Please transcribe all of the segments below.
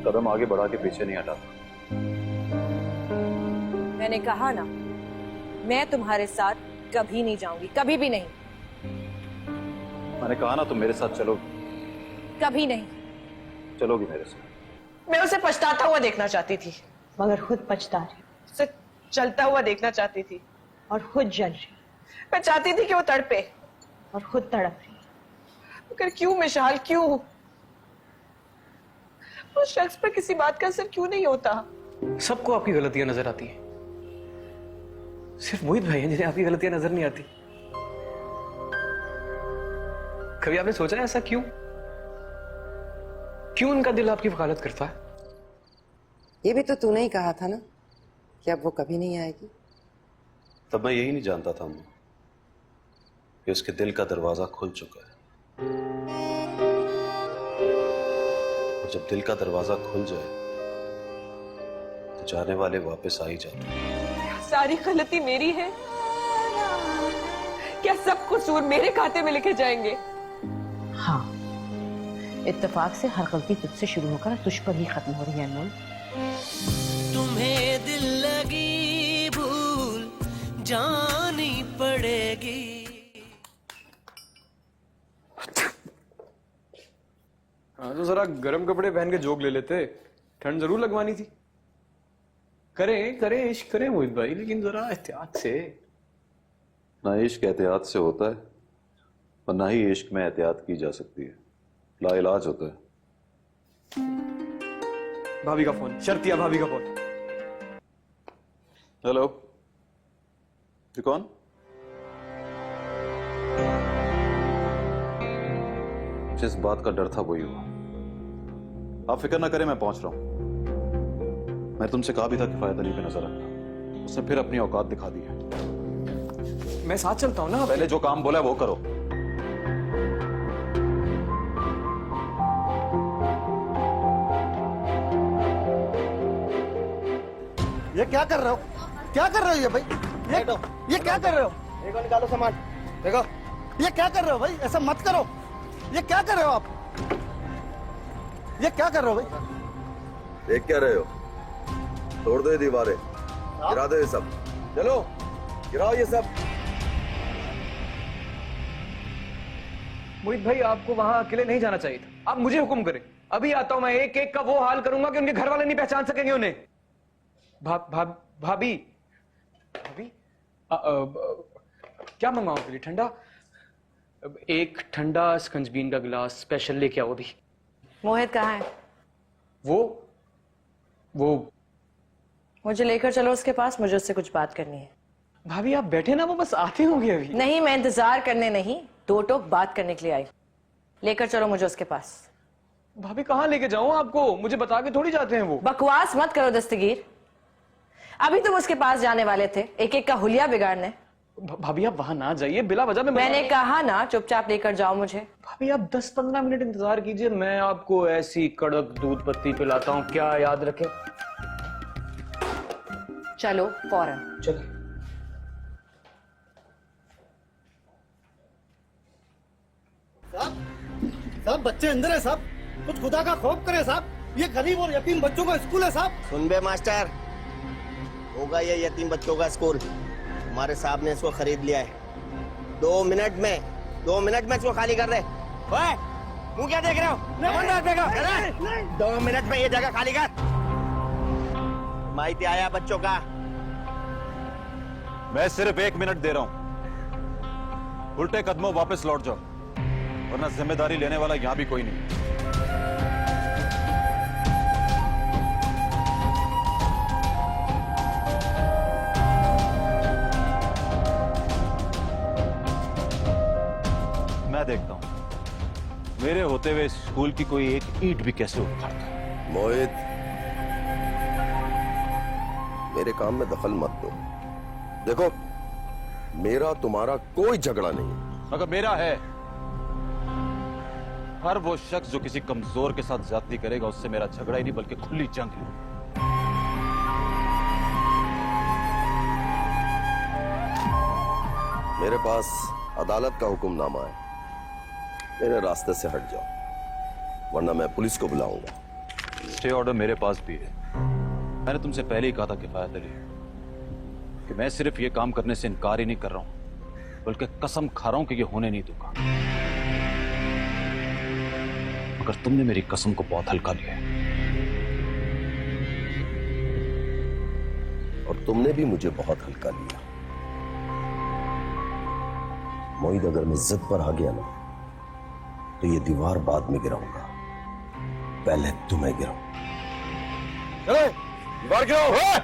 कदम आगे बढ़ा के पीछे नहीं हटाता। मैंने कहा ना, मैं तुम्हारे साथ कभी नहीं जाऊंगी, कभी भी नहीं। मैंने कहा ना तुम मेरे साथ चलोगी। कभी नहीं। चलोगी मेरे साथ। मैं उसे पछताता हुआ देखना चाहती थी, मगर खुद पछता रही उसे चलता हुआ देखना चाहती थी, और खुद जल रही मैं चाहती थी कि वो तड़पे। और खुद तड़प रही। मगर क्यों मिशाल, क्यों? उस शख्स पर किसी बात का असर क्यों नहीं होता? सबको आपकी गलतियां नजर आती हैं, सिर्फ मोहित भाई हैं जिन्हें आपकी गलतियां नजर नहीं आती। कभी आपने सोचा है ऐसा क्यों? क्यों उनका दिल आपकी वकालत करता है? ये भी तो तूने ही कहा था ना कि अब वो कभी नहीं आएगी। तब मैं यही नहीं जानता था अम्मा कि उसके दिल का दरवाजा खुल चुका है। और जब दिल का दरवाजा खुल जाए तो जाने वाले वापस आ ही जाते हैं। सारी गलती मेरी है? क्या सब कसूर मेरे खाते में लिखे जाएंगे? हाँ, इत्तेफाक से हर गलती तुझसे शुरू होकर तुझ पर ही खत्म हो रही है अनमोल। तुम्हें दिल लगी भूल जानी पड़ेगी। हाँ तो जरा गर्म कपड़े पहन के जोग ले लेते, ठंड जरूर लगवानी थी। करें करें इश्क करें मोहित भाई, लेकिन जरा एहतियात से। ना इश्क एहतियात से होता है और ना ही इश्क में एहतियात की जा सकती है, लाइलाज होता है। भाभी का फोन, शर्तिया भाभी का फोन। हेलो, ये कौन? जिस बात का डर था वही हुआ। आप फिक्र ना करें, मैं पहुंच रहा हूं। मैं तुमसे कहा भी था किफायत अली पे नजर रखना, उसने फिर अपनी औकात दिखा दी है। मैं साथ चलता हूं ना। पहले जो काम बोला है वो करो। ये क्या कर रहे हो? क्या कर रहे हो ये भाई? ये क्या कर रहे हो? देखो निकालो सामान। देखो ये क्या कर रहे हो भाई? ऐसा मत करो। ये क्या कर रहे हो आप? ये क्या कर रहे हो भाई? देख क्या रहे हो? तोड़ दो ये दीवारें, गिरा दो ये सब। चलो गिराओ ये सब। मोहित भाई आपको वहां अकेले नहीं जाना चाहिए था, आप मुझे हुक्म करें। अभी आता हूं मैं, एक एक का वो हाल करूंगा कि उनके घर वाले नहीं पहचान सकेंगे उन्हें। भाभी भाभी क्या मंगाऊं के लिए? ठंडा? एक ठंडा स्कंजबीन का गिलास स्पेशल लेके आओ अभी। मोहित कहाँ है? वो मुझे लेकर चलो उसके पास, मुझे उससे कुछ बात करनी है। भाभी आप बैठे ना, वो बस आते होंगे अभी। नहीं, मैं इंतजार करने नहीं, दो टोक बात करने के लिए आई। लेकर चलो मुझे उसके पास। भाभी कहाँ लेके जाऊं आपको? मुझे बता के थोड़ी जाते हैं वो। बकवास मत करो दस्तगीर, अभी तुम उसके पास जाने वाले थे एक एक का हुलिया बिगाड़ने। भाभी आप वहां ना जाइए, बिला वजह में। मैंने कहा ना चुपचाप लेकर जाओ मुझे। भाभी आप 10-15 मिनट इंतजार कीजिए, मैं आपको ऐसी कड़क दूध पत्ती पिलाता हूँ, क्या याद रखें। चलो फौरन। चलिए। साहब बच्चे अंदर है साहब, कुछ खुदा का खौफ करे साहब। ये गरीब और यतीम बच्चों का स्कूल है साहब। सुन बे मास्टर, होगा ये यतीम बच्चों का स्कूल। हमारे साहब ने इसको खरीद लिया है। 2 मिनट में इसको खाली कर दे। ओए, मुंह क्या देख रहे हो? नहीं, 2 मिनट में ये जगह खाली कर। माहिती आया बच्चों का। मैं सिर्फ 1 मिनट दे रहा हूं, उल्टे कदमों वापस लौट जाओ, वरना जिम्मेदारी लेने वाला यहां भी कोई नहीं। मैं देखता हूं मेरे होते हुए स्कूल की कोई एक ईंट भी कैसे उखाड़ता है। मोहित, मेरे काम में दखल मत दो। देखो, मेरा तुम्हारा कोई झगड़ा नहीं है। मगर मेरा है। हर वो शख्स जो किसी कमजोर के साथ ज्यादती करेगा, उससे मेरा झगड़ा ही नहीं बल्कि खुली जंग है। मेरे पास अदालत का हुक्मनामा है, मेरे रास्ते से हट जाओ, वरना मैं पुलिस को बुलाऊंगा। स्टे ऑर्डर मेरे पास भी है। मैंने तुमसे पहले ही कहा था किफायत अली कि मैं सिर्फ ये काम करने से इनकार ही नहीं कर रहा हूं, बल्कि कसम खा रहा हूं कि ये होने नहीं दूंगा। मगर तुमने मेरी कसम को बहुत हल्का लिया है। और तुमने भी मुझे बहुत हल्का लिया। मोहित, अगर मैं जिद पर आ गया ना तो ये दीवार बाद में गिराऊंगा, पहले तुम्हें गिराऊंगा। दीवार गिराओ।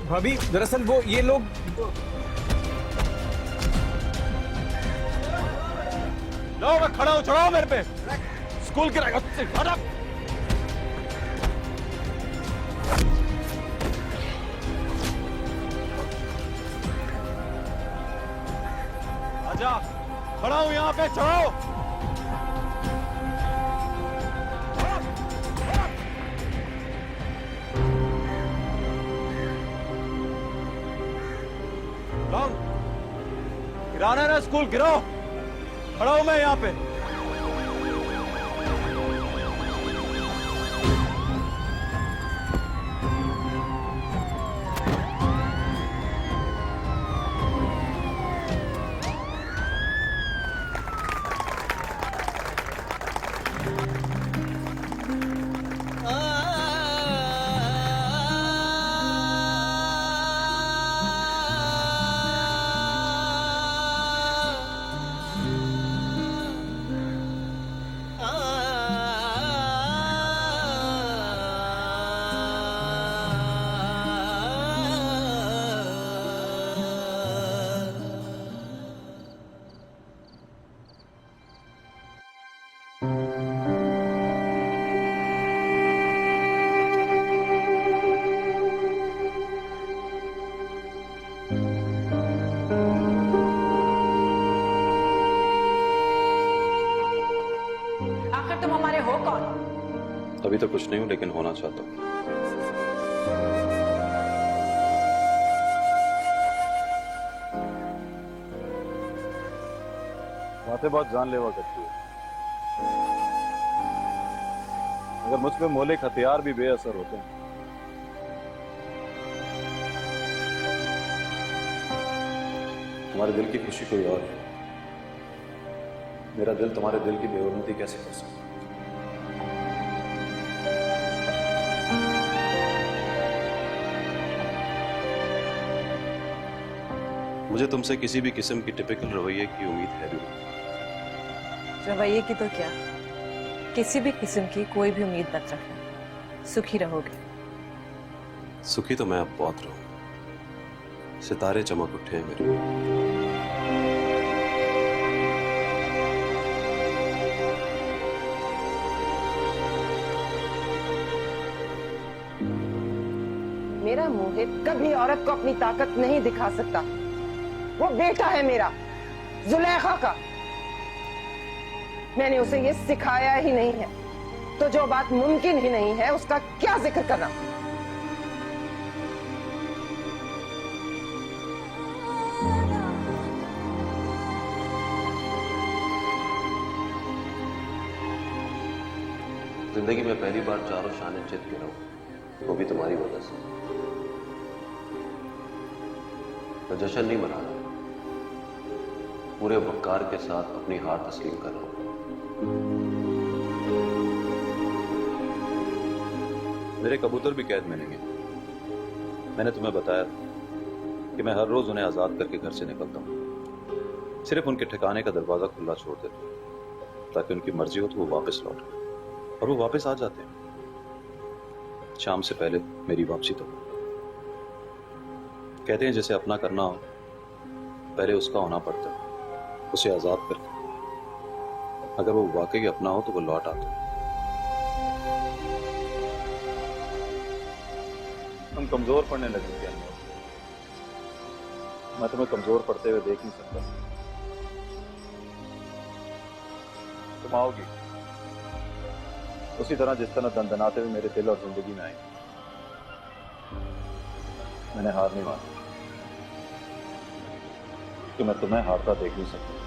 भाभी, दरअसल वो ये लोग लो, मैं खड़ा हूं, चढ़ाओ मेरे पे। स्कूल गिराएगा। हट। आजा, खड़ा हूं यहाँ पे, चढ़ाओ। गिराना है ना स्कूल, गिराओ। खड़ा हूं मैं यहाँ पे। आखिर तुम हमारे हो कौन? अभी तो कुछ नहीं हूं, लेकिन होना चाहता हूं। बातें बहुत जानलेवा करती है, मगर मुझ पे मौलिक हथियार भी बेअसर होते हैं। तुम्हारे दिल की खुशी कोई और है। मेरा दिल तुम्हारे दिल की बेउन्नति कैसे कर सकता? मुझे तुमसे किसी भी किस्म की टिपिकल रवैये की उम्मीद है भी नहीं। रवैये की तो क्या, किसी भी किस्म की कोई भी उम्मीद मत रखना, सुखी रहोगे। सुखी तो मैं अब बहुत रहूं। सितारे चमक उठे हैं मेरे। मेरा मोहित कभी औरत को अपनी ताकत नहीं दिखा सकता। वो बेटा है मेरा, जुलेखा का। मैंने उसे ये सिखाया ही नहीं है, तो जो बात मुमकिन ही नहीं है उसका क्या जिक्र करना। जिंदगी में पहली बार चारों शान चित गिरा हूं, वो भी तुम्हारी वजह से। मैं जश्न नहीं मना रहा, पूरे वक़ार के साथ अपनी हार तस्लीम कर रहा हूं। मेरे कबूतर भी कैद में नहीं है। मैंने तुम्हें बताया कि मैं हर रोज उन्हें आजाद करके घर से निकलता हूं, सिर्फ उनके ठिकाने का दरवाजा खुला छोड़ देता हूं ताकि उनकी मर्जी हो तो वो वापस लौटें, और वो वापस आ जाते हैं शाम से पहले मेरी वापसी तक। कहते हैं जैसे अपना करना हो पहले उसका होना पड़ता है, उसे आजाद करके। अगर वो वाकई अपना हो तो वो लौट आता है। तुम कमजोर पड़ने लगी थी अनमोल। मैं तुम्हें कमजोर पड़ते हुए देख नहीं सकता। तुम आओगी उसी तरह जिस तरह दंदनाते हुए मेरे दिल और जिंदगी में आई। मैंने हार नहीं मानी कि मैं तुम्हें हारता देख नहीं सकता।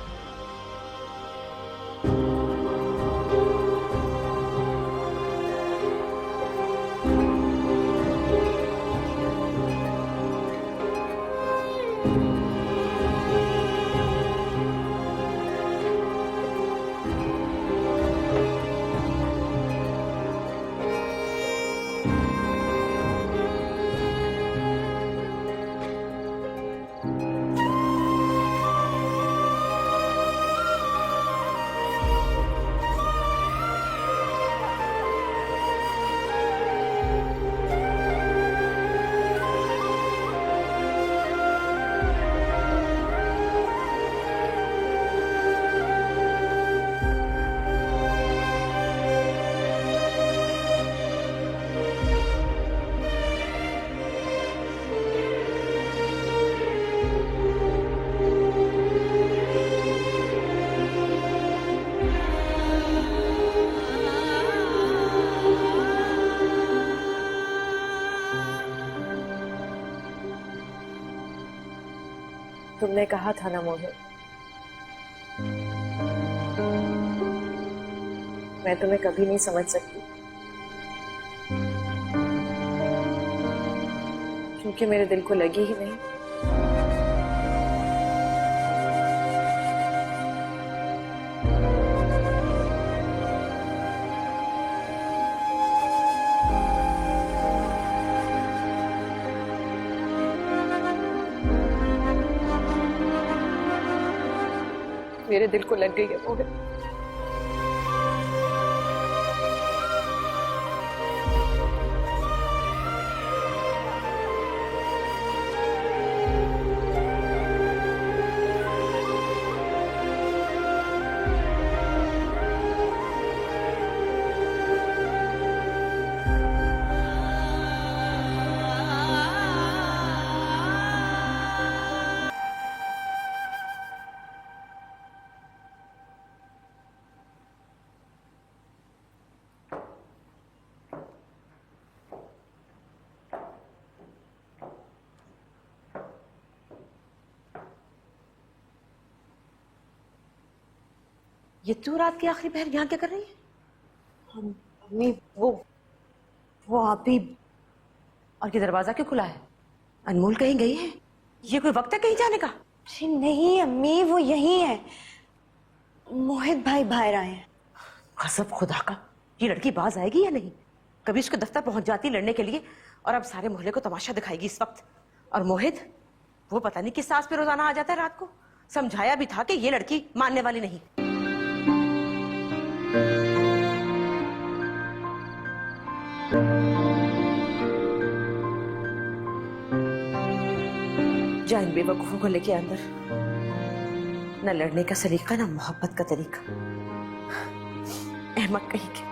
तुमने कहा था ना मोहित, मैं तुम्हें कभी नहीं समझ सकती क्योंकि मेरे दिल को लगी ही नहीं। मेरे दिल को लग गई है मोहित। ये तू रात की आखिरी पहर यहाँ क्या कर रही है? मम्मी वो आप ही। और ये दरवाजा क्यों खुला है? अनमोल कहीं गई है? ये कोई वक्त है कहीं जाने का? जी नहीं अम्मी, वो यही है। मोहित भाई बाहर आए हैं। कसम खुदा का, ये लड़की बाज आएगी या नहीं? कभी उसके दफ्तर पहुंच जाती लड़ने के लिए और अब सारे मोहल्ले को तमाशा दिखाएगी इस वक्त। और मोहित, वो पता नहीं किस सास पे रोजाना आ जाता है रात को। समझाया भी था कि ये लड़की मानने वाली नहीं। जा इन बेवकूफों को लेके अंदर। न लड़ने का सलीका, न मोहब्बत का तरीका। अहमक कहीं के।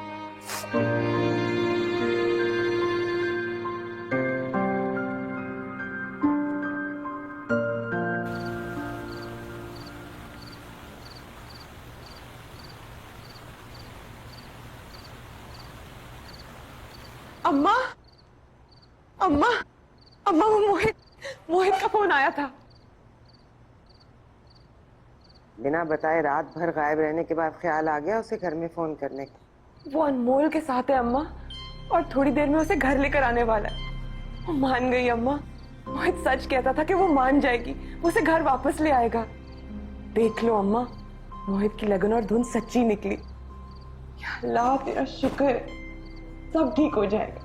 अम्मा, अम्मा, अम्मा, वो मोहित का फोन आया था। बिना बताए रात भर गायब रहने के बाद ख्याल आ गया उसे घर में फोन करने का। वो अनमोल के साथ है अम्मा, और थोड़ी देर में उसे घर लेकर आने वाला है। वो मान गई अम्मा। मोहित सच कहता था कि वो मान जाएगी, वो उसे घर वापस ले आएगा। देख लो अम्मा, मोहित की लगन और धुन सच्ची निकली। या अल्लाह तेरा शुक्र है, सब ठीक हो जाएगा।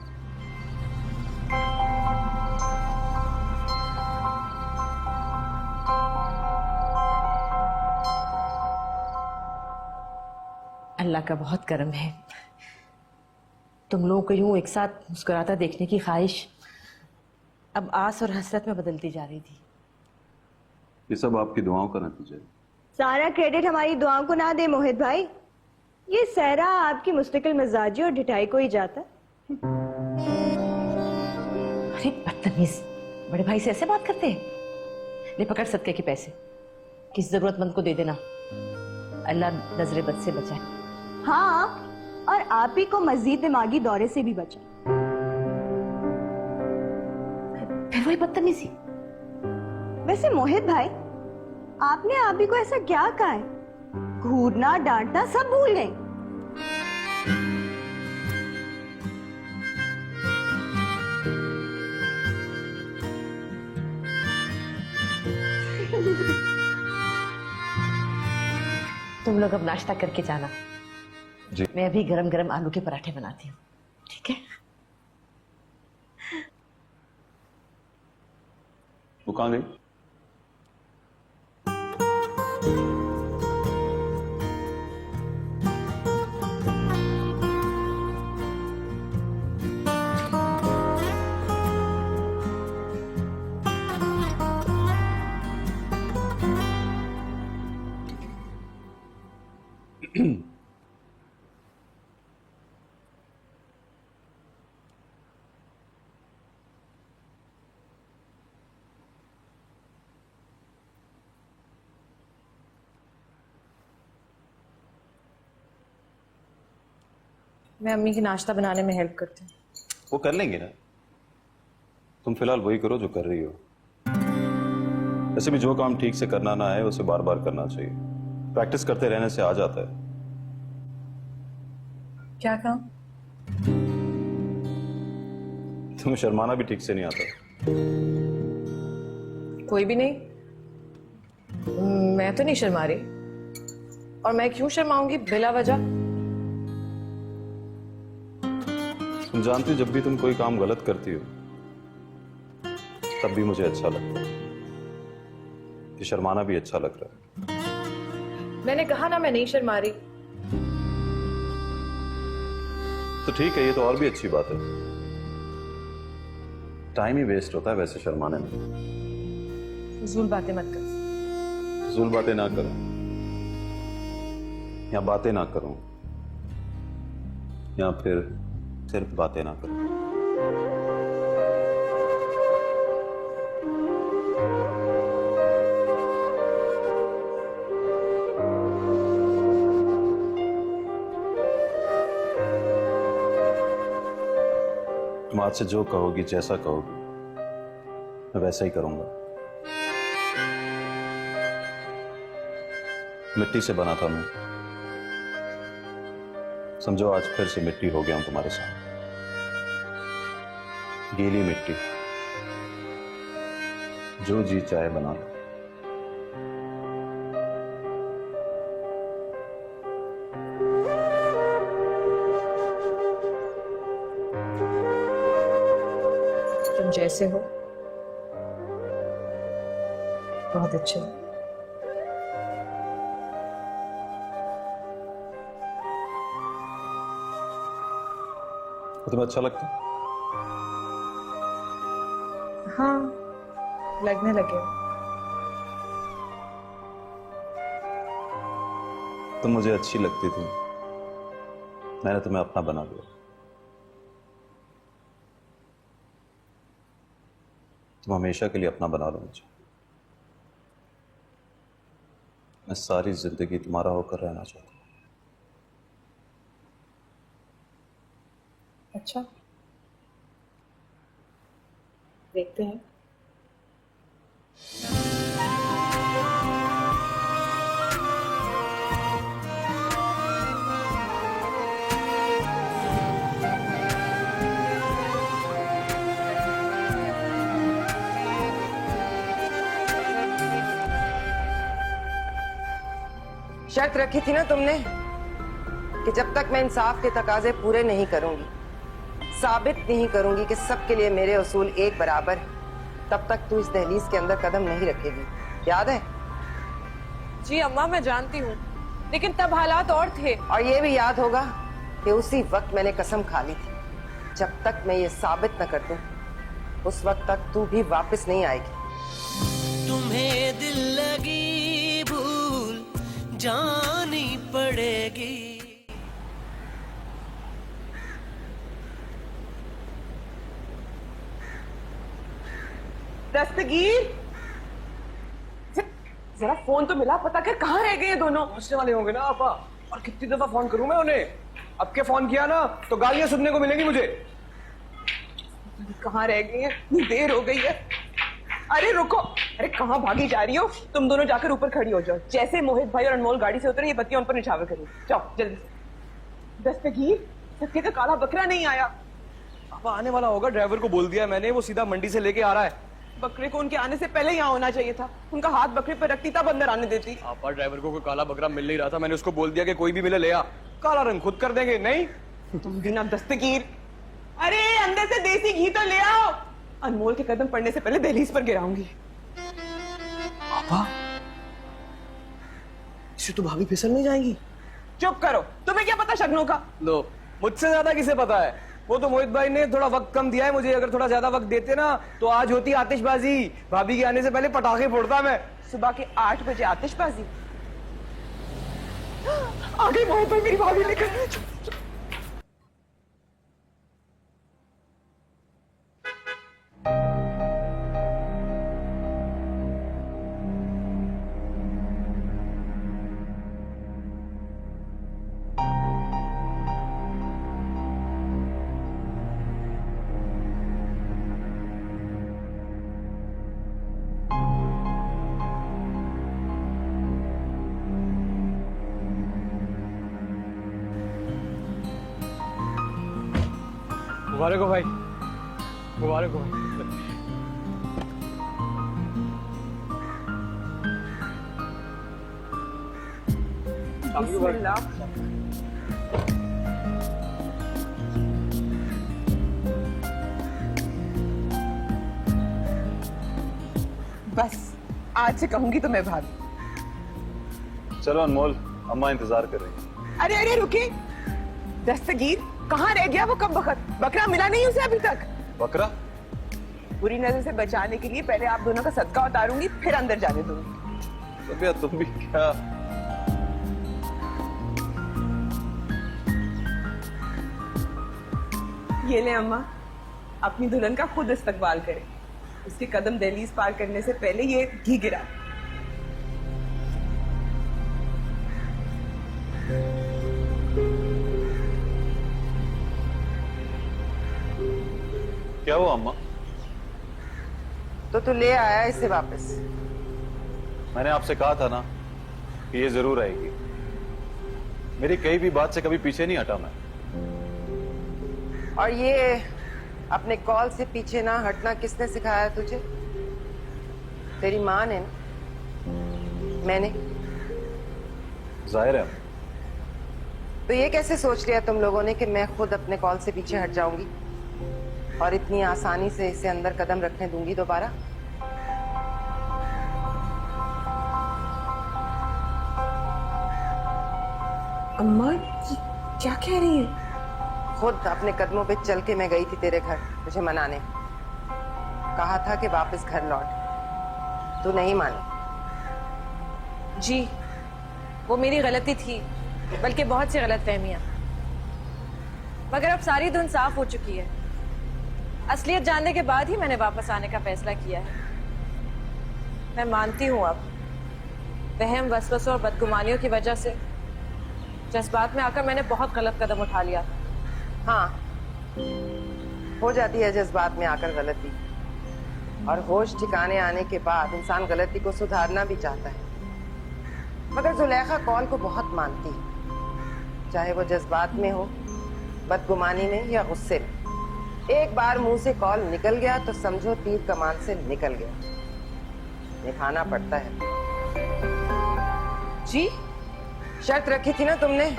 अल्लाह का बहुत करम है। तुम लोगों को यूं एक साथ मुस्कुराता देखने की ख्वाहिश अब आस और हसरत में बदलती जा रही थी। ये सब आपकी दुआओं का नतीजा है। सारा क्रेडिट हमारी दुआओं को ना दे मोहित भाई, ये सहरा आपकी मुस्तकिल मिजाजी और ढिठाई को ही जाता है। अरे बदतमीज, बड़े भाई से ऐसे बात करते हैं? ले पकड़ सदके के पैसे, किसी जरूरतमंद को दे देना, अल्लाह नजरे बद से बचाए। हाँ, और आप ही को मजीद दिमागी दौरे से भी बचा। फिर वही बदतमीजी। वैसे मोहित भाई, आपने आप ही को ऐसा क्या कहा है? घूरना डांटना सब भूल गए। तुम लोग अब नाश्ता करके जाना जी। मैं अभी गरम गरम आलू के पराठे बनाती हूँ, ठीक है? वो कहाँ गई? मैं अम्मी की नाश्ता बनाने में हेल्प करती हूँ। वो कर लेंगे ना, तुम फिलहाल वही करो जो कर रही हो। ऐसे भी जो काम ठीक से करना ना है उसे बार बार करना चाहिए, प्रैक्टिस करते रहने से आ जाता है। क्या काम? तुम्हें शर्माना भी ठीक से नहीं आता। कोई भी नहीं, मैं तो नहीं शर्मा रही, और मैं क्यों शर्माऊंगी बिला वजह? तुम जानती हो जब भी तुम कोई काम गलत करती हो तब भी मुझे अच्छा लगता है, ये शर्माना भी अच्छा लग रहा है। मैंने कहा ना मैं नहीं शर्मा रही। तो ठीक है, ये तो और भी अच्छी बात है। टाइम ही वेस्ट होता है वैसे शर्माने में। फजूल बातें मत कर। फजूल बातें ना करो या बातें ना करूं या फिर सिर्फ बातें ना करूं। तुम आज से जो कहोगी, जैसा कहोगी, मैं वैसा ही करूंगा। मिट्टी से बना था मैं, समझो आज फिर से मिट्टी हो गया हूं तुम्हारे साथ। गीली मिट्टी, जो जी चाहे बना लो। तुम जैसे हो बहुत अच्छे हो। तुम्हें अच्छा लगता है? हाँ, लगने लगे। तुम मुझे अच्छी लगती थी, मैंने तुम्हें अपना बना लिया। तुम हमेशा के लिए अपना बना लो मुझे। मैं सारी जिंदगी तुम्हारा होकर रहना चाहता हूं। अच्छा, देखते हैं। शर्त रखी थी ना तुमने कि जब तक मैं इंसाफ के तकाजे पूरे नहीं करूंगी, साबित नहीं करूंगी कि सबके लिए मेरे उसूल एक बराबर, तब तक तू इस दहलीज के अंदर कदम नहीं रखेगी। याद है? जी अम्मा, मैं जानती हूँ, लेकिन तब हालात और थे। और ये भी याद होगा कि उसी वक्त मैंने कसम खा ली थी, जब तक मैं ये साबित न कर दूं, उस वक्त तक तू भी वापस नहीं आएगी। तुम्हें दिल लगी भूल जानी पड़ेगी। दस्तगीर, जरा फोन तो मिला, पता कर कहाँ रह गए ये दोनों। पहुंचने वाले होंगे ना आपा, और कितनी दफा फोन करूं मैं उन्हें? अब के फोन किया ना तो गालियां सुनने को मिलेंगी मुझे। कहाँ रह गई हैं? इतनी देर हो गई है। अरे रुको, अरे कहाँ भागी जा रही हो? तुम दोनों जाकर ऊपर खड़ी हो जाओ। जैसे मोहित भाई और अनमोल गाड़ी से उतरे, ये बत्तियां उन पर निछावर करो। जाओ जल्दी। दस्तगीर, सत्य का काला बकरा नहीं आया। आपा आने वाला होगा, ड्राइवर को बोल दिया है मैंने, वो सीधा मंडी से लेके आ रहा है। बकरे को उनके आने से पहले यहाँ होना चाहिए था। उनका हाथ बकरे पर रखती तब अंदर आने देती। आपा ड्राइवर को कोई काला बकरा मिल नहीं रहा था, मैंने उसको बोल दिया कि कोई भी मिले ले आ, काला रंग खुद कर देंगे। नहीं तुम भी ना दस्तगीर, अरे अंदर से देसी घी तो ले आओ। अनमोल के कदम पड़ने से पहले दहलीज पर गिराऊंगी। आपा इसे तो भाभी फिसल नहीं जाएंगी। चुप करो, तुम्हें क्या पता शगनों का? लो, मुझसे ज्यादा किसे पता है? वो तो मोहित भाई ने थोड़ा वक्त कम दिया है मुझे, अगर थोड़ा ज्यादा वक्त देते ना तो आज होती आतिशबाजी। भाभी के आने से पहले पटाखे फोड़ता मैं। सुबह के 8 बजे आतिशबाजी। आ गई मोहित भाई, मेरी भाभी लेकर। मुबारक हो भाई, मुबारक हो भाई। बिस्मिल्लाह। बस आज से कहूंगी तो मैं भाभी। चलो अनमोल, अम्मा इंतजार कर रही है। अरे अरे रुके, दस्तगीर कहाँ रह गया वो कब वक्त? बकरा मिला नहीं उसे अभी तक। बकरा? बुरी नजर से बचाने के लिए पहले आप दोनों का सदका उतारूंगी, फिर अंदर जाने दूंगी। रबिया तुम भी क्या? ये ले अम्मा, अपनी दुल्हन का खुद इस्तकबाल करें। उसके कदम दहलीज पार करने से पहले ये घी गिरा। क्या हुआ अम्मा? तो तू ले आया इसे वापस। मैंने आपसे कहा था ना कि ये जरूर आएगी। मेरी कई भी बात से कभी पीछे नहीं हटा मैं। और ये अपने कॉल से पीछे ना हटना किसने सिखाया तुझे? तेरी माँ ने ना? मैंने? जाहिर है। तो ये कैसे सोच लिया तुम लोगों ने कि मैं खुद अपने कॉल से पीछे हट जाऊंगी और इतनी आसानी से इसे अंदर कदम रखने दूंगी दोबारा? अम्मा ये क्या कह रही है? खुद अपने कदमों पे चल के मैं गई थी तेरे घर तुझे मनाने। कहा था कि वापस घर लौट, तू नहीं मानी। जी वो मेरी गलती थी, बल्कि बहुत सी गलतफहमियां, मगर अब सारी धुन साफ हो चुकी है। असलियत जानने के बाद ही मैंने वापस आने का फैसला किया है। मैं मानती हूँ अब वहम, वसवसों और बदगुमानियों की वजह से जज्बात में आकर मैंने बहुत गलत कदम उठा लिया। हाँ, हो जाती है जज्बात में आकर गलती, और होश ठिकाने आने के बाद इंसान गलती को सुधारना भी चाहता है। मगर जुलेखा कॉल को बहुत मानती है, चाहे वो जज्बात में हो, बदगुमानी में या गुस्से में। एक बार मुंह से कॉल निकल गया तो समझो तीर कमान से निकल गया। निभाना पड़ता है। जी शर्त रखी थी ना तुमने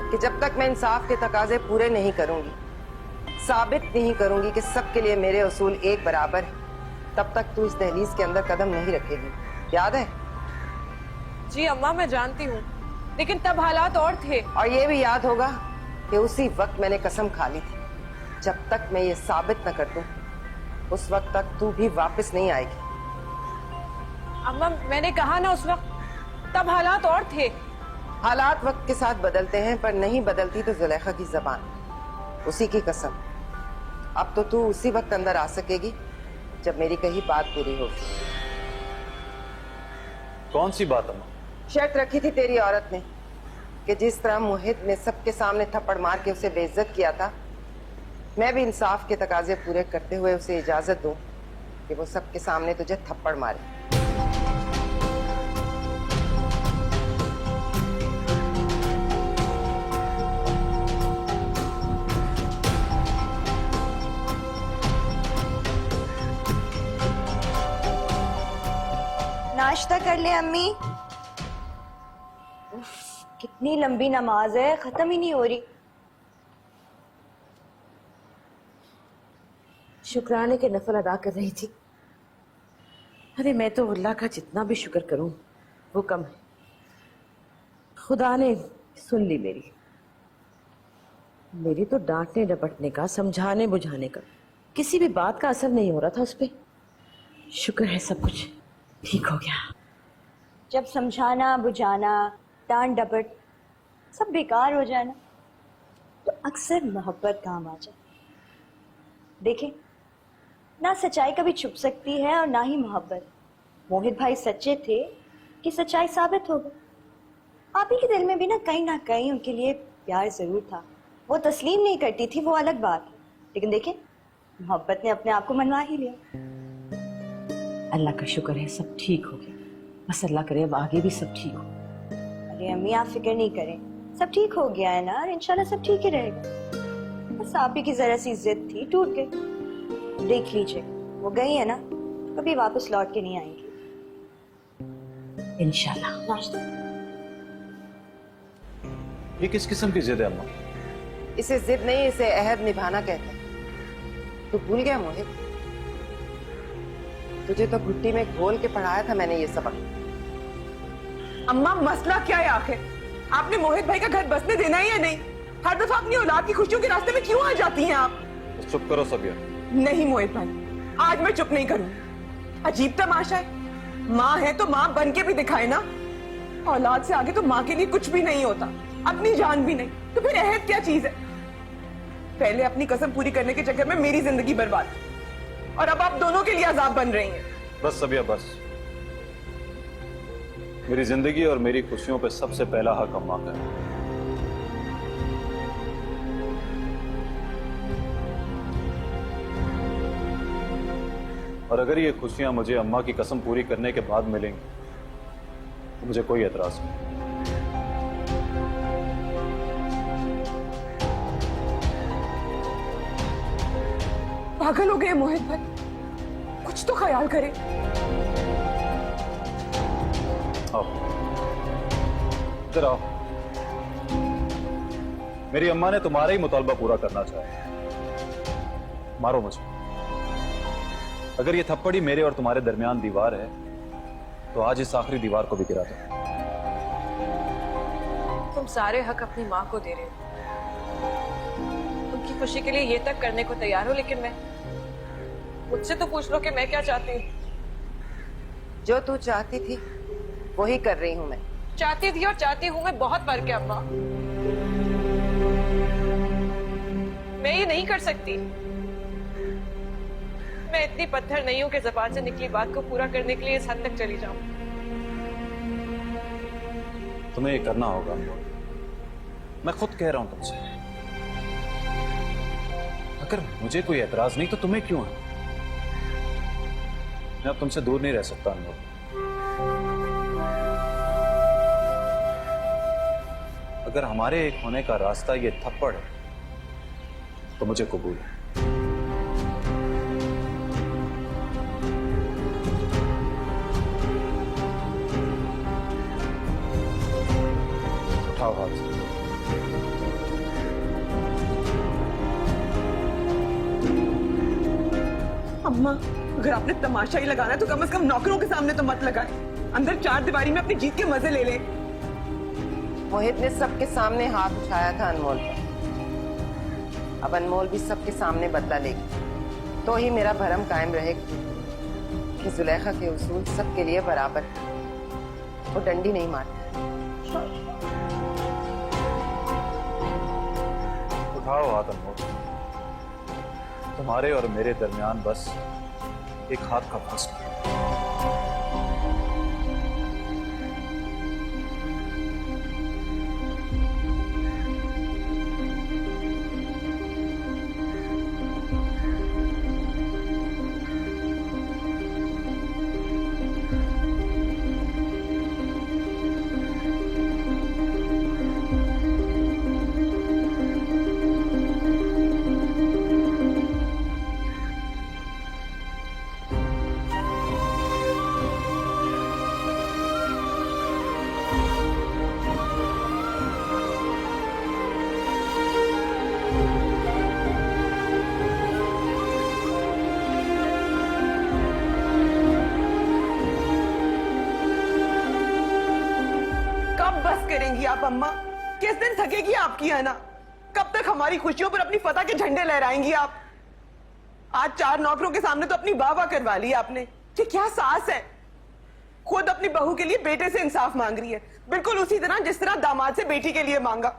कि जब तक मैं इंसाफ के तकाजे पूरे नहीं करूंगी, साबित नहीं करूंगी कि सबके लिए मेरे उसूल एक बराबर है, तब तक तू इस दहलीज के अंदर कदम नहीं रखेगी। याद है? जी अम्मा मैं जानती हूँ, लेकिन तब हालात और थे। और ये भी याद होगा कि उसी वक्त मैंने कसम खा ली थी, जब तक मैं ये साबित न कर दूं, उस वक्त तक तू भी वापस नहीं आएगी। अम्मा मैंने कहा ना उस वक्त, तब हालात और थे। हालात वक्त के साथ बदलते हैं, पर नहीं बदलती तो जुलेखा की जबान। उसी की कसम, अब तो तू उसी वक्त अंदर आ सकेगी जब मेरी कही बात पूरी होगी। कौन सी बात अम्मा? शर्त रखी थी तेरी औरत ने कि जिस तरह मोहित ने सबके सामने थप्पड़ मार के उसे बेइज्जत किया था, मैं भी इंसाफ के तकाजे पूरे करते हुए उसे इजाजत दूं कि वो सबके सामने तुझे थप्पड़ मारे। नाश्ता कर ले अम्मी। उफ, कितनी लंबी नमाज है, खत्म ही नहीं हो रही। शुक्राने के नफल अदा कर रही थी। अरे मैं तो अल्लाह का जितना भी शुक्र करूं वो कम है। खुदा ने सुन ली मेरी तो डांटने डपटने का, समझाने बुझाने का किसी भी बात का असर नहीं हो रहा था उस पे। शुक्र है सब कुछ ठीक हो गया। जब समझाना बुझाना डांट डपट सब बेकार हो जाए ना, तो अक्सर मोहब्बत काम आ जाए। देखें, ना सच्चाई कभी छुप सकती है और ना ही मोहब्बत। मोहित भाई सच्चे थे कि सच्चाई साबित हो गई। आप ही के दिल में भी ना कहीं उनके लिए प्यार जरूर था। वो तस्लीम नहीं करती थी, वो अलग बात, लेकिन देखें मोहब्बत ने अपने आप को मनवा ही लिया। अल्लाह का शुक्र है सब ठीक हो गया। बस अल्लाह करे अब आगे भी सब ठीक हो। अरे अम्मी आप फिक्र नहीं करें, सब ठीक हो गया है ना, और इंशाल्लाह सब ठीक ही रहेगा। बस आप ही की जरा सी जिद थी, टूट गई। देख लीजिए, वो गई है ना, कभी वापस लौट के नहीं आएंगी इंशाल्लाह। नाश्ता ये किस किस्म की जिद है अम्मा? इसे जिद नहीं, इसे अहद निभाना कहते हैं। तू भूल गया मोहित? तुझे तो घुट्टी में घोल के पढ़ाया था मैंने ये सबक। अम्मा मसला क्या है आखिर? आपने मोहित भाई का घर बसने देना ही या नहीं? हर दफा अपनी औलाद की खुशियों के रास्ते में क्यों आ जाती हैं आप? चुप करो सबिया। नहीं मोहित भाई, आज मैं चुप नहीं करूंगी। अजीब तमाशा है, माँ है तो माँ बन के भी दिखाए ना। औलाद से आगे तो माँ के लिए कुछ भी नहीं होता, अपनी जान भी नहीं, तो फिर अहद क्या चीज है? पहले अपनी कसम पूरी करने के चक्कर में मेरी जिंदगी बर्बाद, और अब आप दोनों के लिए अजाब बन रही हैं। बस सबिया बस। मेरी जिंदगी और मेरी खुशियों पे सबसे पहला हक अम्मा का है। और अगर ये खुशियां मुझे अम्मा की कसम पूरी करने के बाद मिलेंगी तो मुझे कोई एतराज नहीं। पागल हो गए मोहित भाई, कुछ तो ख्याल करें। आओ इधर आओ। मेरी अम्मा ने तुम्हारा ही मुतालबा पूरा करना चाहा। मारो मुझे। अगर ये थप्पड़ी मेरे और तुम्हारे दरमियान दीवार है तो आज इस आखिरी दीवार को भी गिरा दो। तुम सारे हक अपनी माँ को दे रहे हो, उनकी खुशी के लिए ये तक करने को तैयार हो, लेकिन मैं मुझसे तो पूछ लो कि मैं क्या चाहती हूँ। जो तू चाहती थी वही कर रही हूं मैं। चाहती थी और चाहती हूँ में बहुत फर्क है अम्मा। मैं ये नहीं कर सकती। मैं इतनी पत्थर नहीं हूं कि ज़बान से निकली बात को पूरा करने के लिए इस हद तक चली जाऊं। तुम्हें ये करना होगा। मैं खुद कह रहा हूं तुमसे। अगर मुझे कोई एतराज नहीं तो तुम्हें क्यों है? मैं अब तुमसे दूर नहीं रह सकता अनुभव। अगर हमारे एक होने का रास्ता ये थप्पड़ है तो मुझे कबूल है। उठाओ हाथ। अम्मा, अगर आपने तमाशा ही लगाना है तो कम से कम नौकरों के सामने तो मत लगाए। अंदर चार दीवारी में अपनी जीत के मजे ले ले। मोहित ने सबके सामने हाथ उठाया था अनमोल पर। अब अनमोल भी सबके सामने बदला लेगी, तो ही मेरा भरम कायम रहेगा कि जुलेखा के उसूल सबके लिए बराबर है। वो डंडी नहीं मारती। उठाओ हाथ अनमोल। तुम्हारे और मेरे दरमियान बस एक हाथ का फासला। कब बस करेंगी आप अम्मा? किस दिन थकेगी आपकी आना? कब तक हमारी खुशियों पर अपनी फतह के झंडे लहराएंगी आप? आज 4 नौकरों के सामने तो अपनी वाह वाह करवा ली आपने। ये क्या सास है? खुद अपनी बहू के लिए बेटे से इंसाफ मांग रही है, बिल्कुल उसी तरह जिस तरह दामाद से बेटी के लिए मांगा।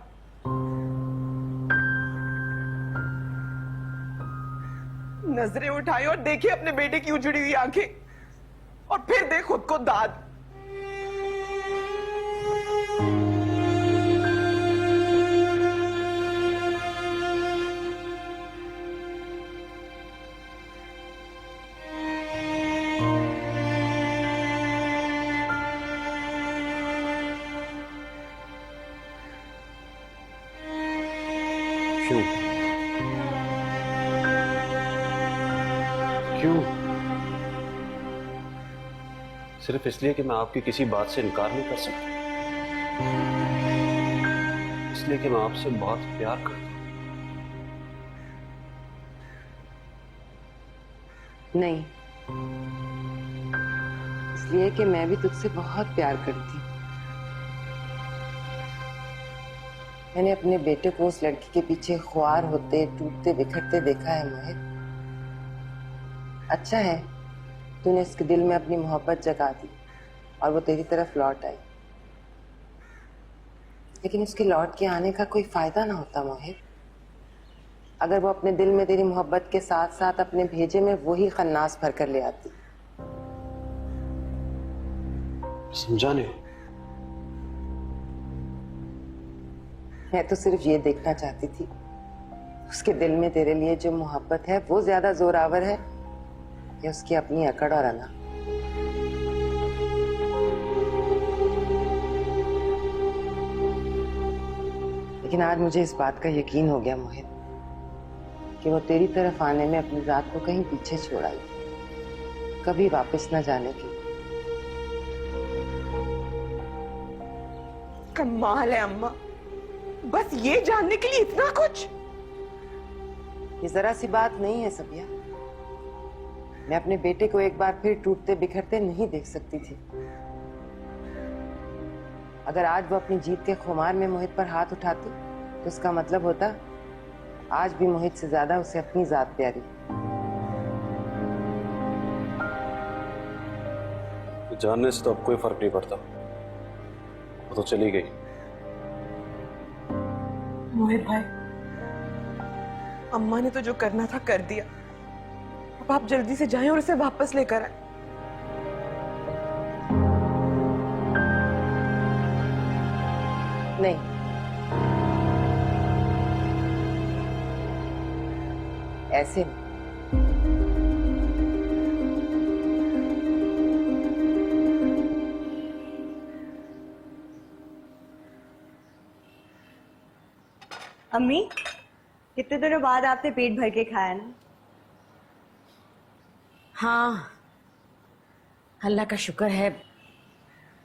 नजरें उठाए और देखे अपने बेटे की उजड़ी हुई आंखें, और फिर दे खुद को दाद। क्यों? क्यों? सिर्फ इसलिए कि मैं आपकी किसी बात से इनकार नहीं कर सकता, इसलिए कि मैं आपसे बहुत प्यार करता हूं। नहीं, इसलिए कि मैं भी तुझसे बहुत प्यार करती हूँ। मैंने अपने बेटे को उस लड़की के पीछे ख्वार होते, टूटते बिखरते देखा है मोहित। अच्छा है तूने उसके दिल में अपनी मोहब्बत जगा दी और वो तेरी तरफ लौट आई, लेकिन उसके लौट के आने का कोई फायदा ना होता मोहित, अगर वो अपने दिल में तेरी मोहब्बत के साथ साथ अपने भेजे में वही खन्नास भर कर ले आती। समझा नहीं? मैं तो सिर्फ ये देखना चाहती थी उसके दिल में तेरे लिए जो मोहब्बत है वो ज्यादा जोरावर है या उसकी अपनी अकड़ और अना। लेकिन आज मुझे इस बात का यकीन हो गया मोहित कि वो तेरी तरफ आने में अपनी जात को कहीं पीछे छोड़ आई, कभी वापस न जाने की। कमाल है अम्मा, बस ये जानने के लिए इतना कुछ? ये जरा सी बात नहीं है सबिया। मैं अपने बेटे को एक बार फिर टूटते बिखरते नहीं देख सकती थी। अगर आज वो अपनी जीत के खुमार में मोहित पर हाथ उठाती तो उसका मतलब होता आज भी मोहित से ज्यादा उसे अपनी जात प्यारी। जानने से तो अब कोई फर्क नहीं पड़ता, वो तो चली गई। मोहित भाई, अम्मा ने तो जो करना था कर दिया, अब आप जल्दी से जाएं और उसे वापस लेकर आए। नहीं, ऐसे नहीं। अम्मी, कितने दिनों बाद आपने पेट भर के खाया ना? हाँ, अल्लाह का शुक्र है,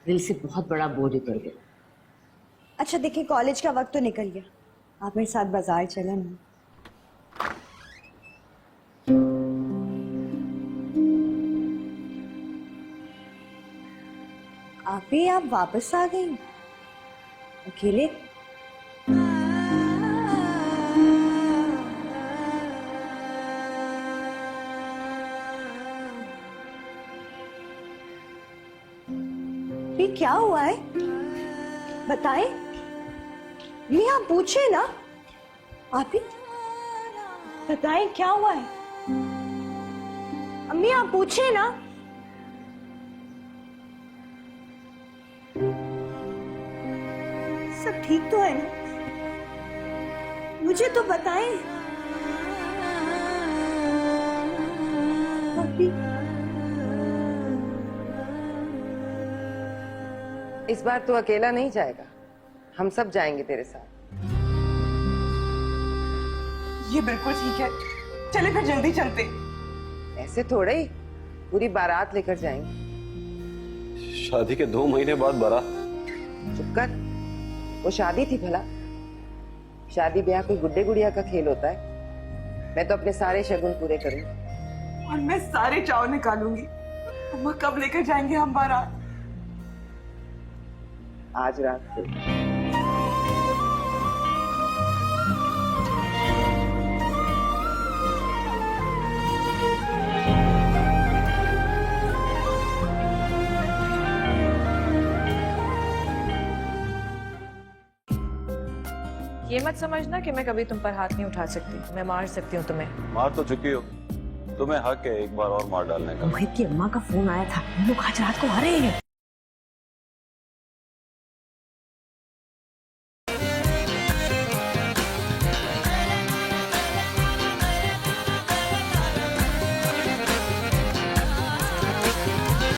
दिल से बहुत बड़ा बोझ उतर गया। अच्छा देखिए, कॉलेज का वक्त तो निकल गया, आप मेरे साथ बाजार चले ना। आप वापस आ गई अकेले? ये क्या हुआ है, बताएं। ये आप पूछे ना, आप ही बताएं क्या हुआ है। अम्मी आप पूछिए ना। सब ठीक तो है ना? मुझे तो बताएं। भाभी इस बार तू अकेला नहीं जाएगा, हम सब जाएंगे तेरे साथ। ये बिल्कुल ठीक है, चले फिर जल्दी चलते। ऐसे थोड़े ही, पूरी बारात लेकर जाएंगे। शादी के 2 महीने बाद बारात? चुप कर, वो शादी थी भला। शादी ब्याह कोई गुड्डे गुड़िया का खेल होता है। मैं तो अपने सारे शगुन पूरे करूंगी और मैं सारे चाव निकालूंगी। अम्मा कब लेकर जाएंगे हम बारात? आज रात को। ये मत समझना कि मैं कभी तुम पर हाथ नहीं उठा सकती। मैं मार सकती हूँ तुम्हें। मार तो चुकी हो, तुम्हें हक है एक बार और मार डालने का। मोहित की अम्मा का फोन आया था, वो लोग आज रात को आ रहे हैं।